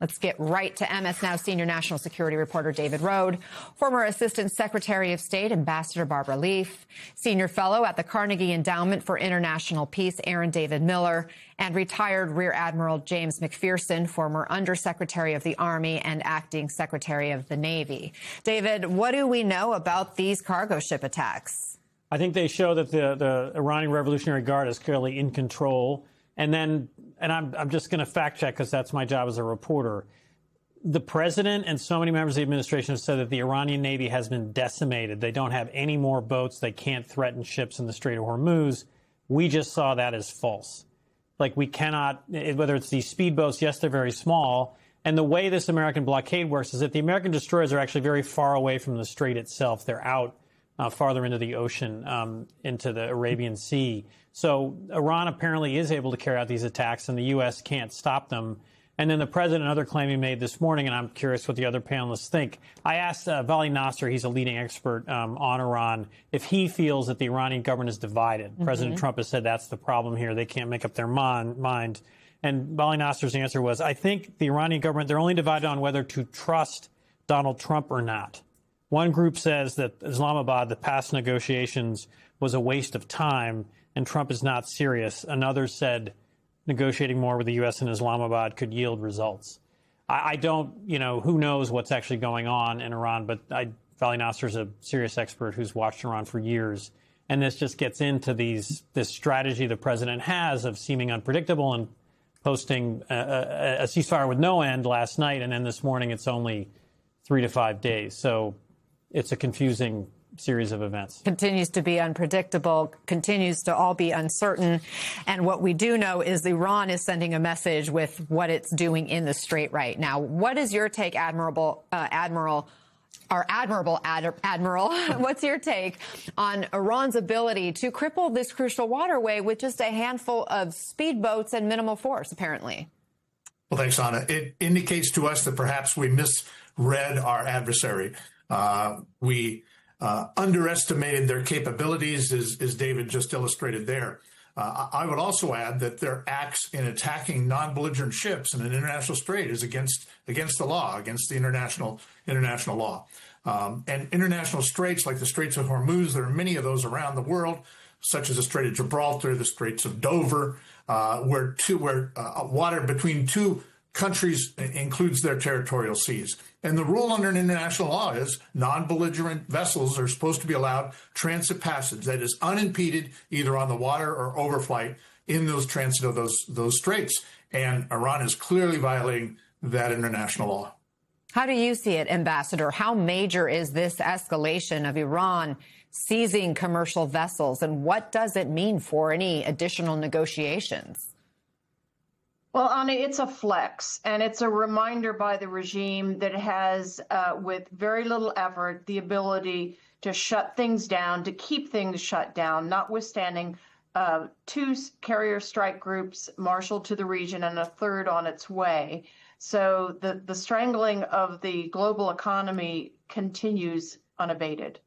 Let's get right to MS Now senior national security reporter David Rohde, former Assistant Secretary of State Ambassador Barbara Leaf, senior fellow at the Carnegie Endowment for International Peace Aaron David Miller, and retired Rear Admiral James McPherson, former Undersecretary of the Army and Acting Secretary of the Navy. David, what do we know about these cargo ship attacks? I think they show that the Iranian Revolutionary Guard is clearly in control. And I'm just going to fact check because that's my job as a reporter. The president and so many members of the administration have said that the Iranian Navy has been decimated. They don't have any more boats. They can't threaten ships in the Strait of Hormuz. We just saw that as false. Like, we cannot, whether it's these speedboats, yes, they're very small. And the way this American blockade works is that the American destroyers are actually very far away from the strait itself. They're out farther into the ocean, into the Arabian Sea. So Iran apparently is able to carry out these attacks, and the U.S. can't stop them. And then the president, another claim he made this morning, and I'm curious what the other panelists think. I asked Vali Nasser, he's a leading expert on Iran, if he feels that the Iranian government is divided. Mm-hmm. President Trump has said that's the problem here. They can't make up their mind. And Vali Nasser's answer was, I think the Iranian government, they're only divided on whether to trust Donald Trump or not. One group says that Islamabad, the past negotiations, was a waste of time and Trump is not serious. Another said negotiating more with the U.S. and Islamabad could yield results. I don't, who knows what's actually going on in Iran, but Vali Nasser's a serious expert who's watched Iran for years. And this just gets into this strategy the president has of seeming unpredictable and posting a ceasefire with no end last night. And then this morning, it's only 3 to 5 days. So it's a confusing series of events. Continues to be unpredictable, continues to all be uncertain. And what we do know is Iran is sending a message with what it's doing in the Strait right now. What is your take, Admiral? What's your take on Iran's ability to cripple this crucial waterway with just a handful of speedboats and minimal force, apparently? Well, thanks, Anna. It indicates to us that perhaps we misread our adversary. We underestimated their capabilities, as David just illustrated there. I would also add that their acts in attacking non-belligerent ships in an international strait is against the law, against the international law. And international straits like the Straits of Hormuz, there are many of those around the world, such as the Strait of Gibraltar, the Straits of Dover, where water between two countries includes their territorial seas. And the rule under international law is non-belligerent vessels are supposed to be allowed transit passage that is unimpeded either on the water or overflight in those transit of those straits. And Iran is clearly violating that international law. How do you see it, Ambassador? How major is this escalation of Iran seizing commercial vessels, and what does it mean for any additional negotiations? Well, Anna, it's a flex, and it's a reminder by the regime that it has, with very little effort, the ability to shut things down, to keep things shut down, notwithstanding 2 carrier strike groups marshaled to the region and a 3rd on its way. So the strangling of the global economy continues unabated.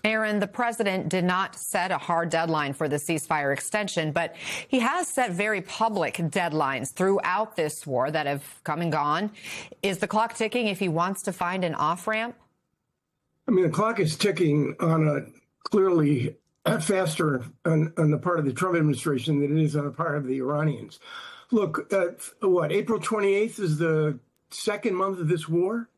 Aaron, the president did not set a hard deadline for the ceasefire extension, but he has set very public deadlines throughout this war that have come and gone. Is the clock ticking if he wants to find an off-ramp? I mean, the clock is ticking on a clearly faster on the part of the Trump administration than it is on the part of the Iranians. Look, April 28th is the 2nd month of this war?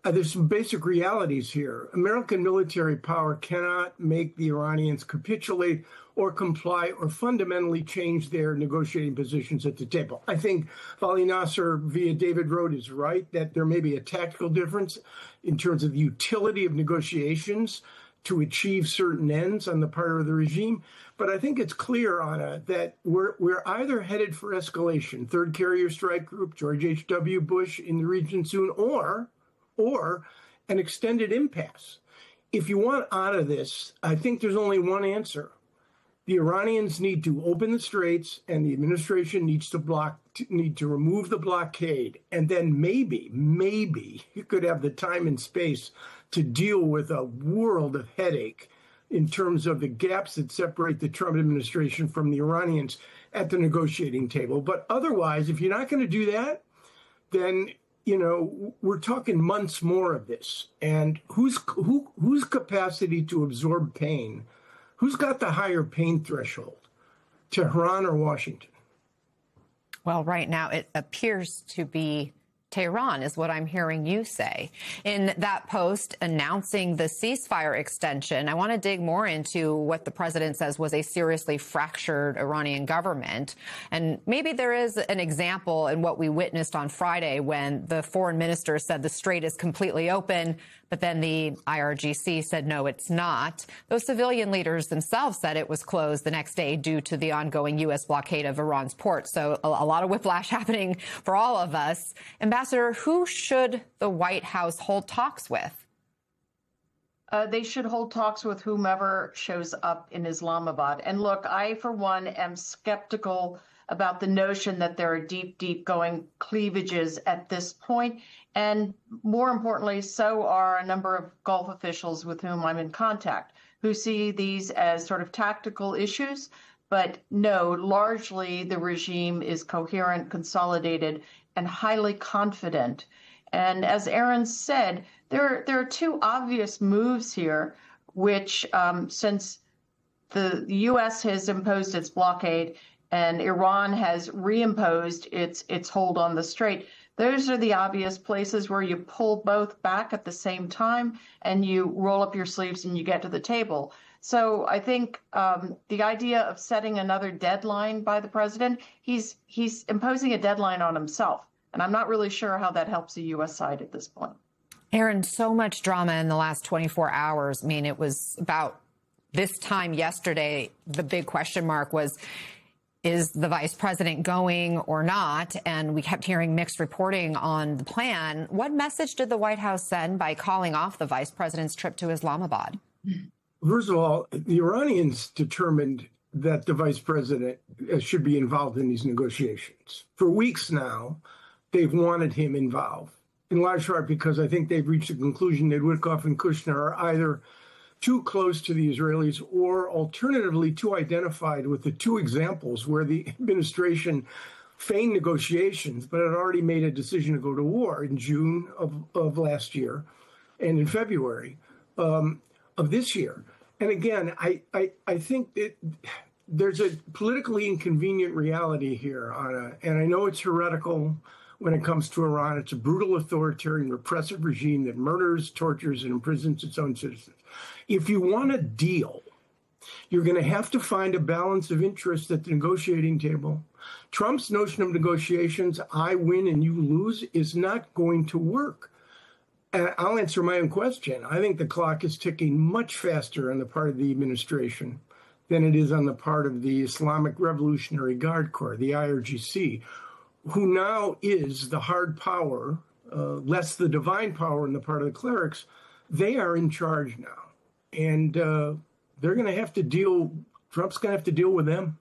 There's some basic realities here. American military power cannot make the Iranians capitulate or comply or fundamentally change their negotiating positions at the table. I think Vali Nasser via David Rohde is right that there may be a tactical difference in terms of the utility of negotiations to achieve certain ends on the part of the regime. But I think it's clear, Anna, that we're either headed for escalation, 3rd Carrier Strike Group, George H.W. Bush in the region soon, or an extended impasse. If you want out of this, I think there's only one answer. The Iranians need to open the straits, and the administration needs to remove the blockade. And then maybe you could have the time and space to deal with a world of headache in terms of the gaps that separate the Trump administration from the Iranians at the negotiating table. But otherwise, if you're not going to do that, then we're talking months more of this. And whose capacity to absorb pain? Who's got the higher pain threshold, Tehran or Washington? Well, right now it appears to be Tehran, is what I'm hearing you say. In that post announcing the ceasefire extension, I want to dig more into what the president says was a seriously fractured Iranian government. And maybe there is an example in what we witnessed on Friday when the foreign minister said the strait is completely open, but then the IRGC said, no, it's not. Those civilian leaders themselves said it was closed the next day due to the ongoing U.S. blockade of Iran's ports. So a lot of whiplash happening for all of us. Ambassador, who should the White House hold talks with? They should hold talks with whomever shows up in Islamabad. And look, I, for one, am skeptical about the notion that there are deep going cleavages at this point. And more importantly, so are a number of Gulf officials with whom I'm in contact, who see these as sort of tactical issues. But no, largely the regime is coherent, consolidated, and highly confident. And as Aaron said, there are two obvious moves here, which since the U.S. has imposed its blockade and Iran has reimposed its hold on the strait, those are the obvious places where you pull both back at the same time and you roll up your sleeves and you get to the table. So I think the idea of setting another deadline by the president, he's imposing a deadline on himself. And I'm not really sure how that helps the U.S. side at this point. Aaron, so much drama in the last 24 hours. I mean, it was about this time yesterday, the big question mark was, is the vice president going or not? And we kept hearing mixed reporting on the plan. What message did the White House send by calling off the vice president's trip to Islamabad? First of all, the Iranians determined that the vice president should be involved in these negotiations. For weeks now, they've wanted him involved, in large part because I think they've reached the conclusion that Witkoff and Kushner are either too close to the Israelis or alternatively too identified with the two examples where the administration feigned negotiations but had already made a decision to go to war in June of last year and in February of this year. And again, I think that there's a politically inconvenient reality here, Anna, and I know it's heretical when it comes to Iran. It's a brutal, authoritarian, repressive regime that murders, tortures, and imprisons its own citizens. If you want a deal, you're going to have to find a balance of interest at the negotiating table. Trump's notion of negotiations, I win and you lose, is not going to work. And I'll answer my own question. I think the clock is ticking much faster on the part of the administration than it is on the part of the Islamic Revolutionary Guard Corps, the IRGC, who now is the hard power, less the divine power on the part of the clerics. They are in charge now. And they're going to have to deal, Trump's going to have to deal with them.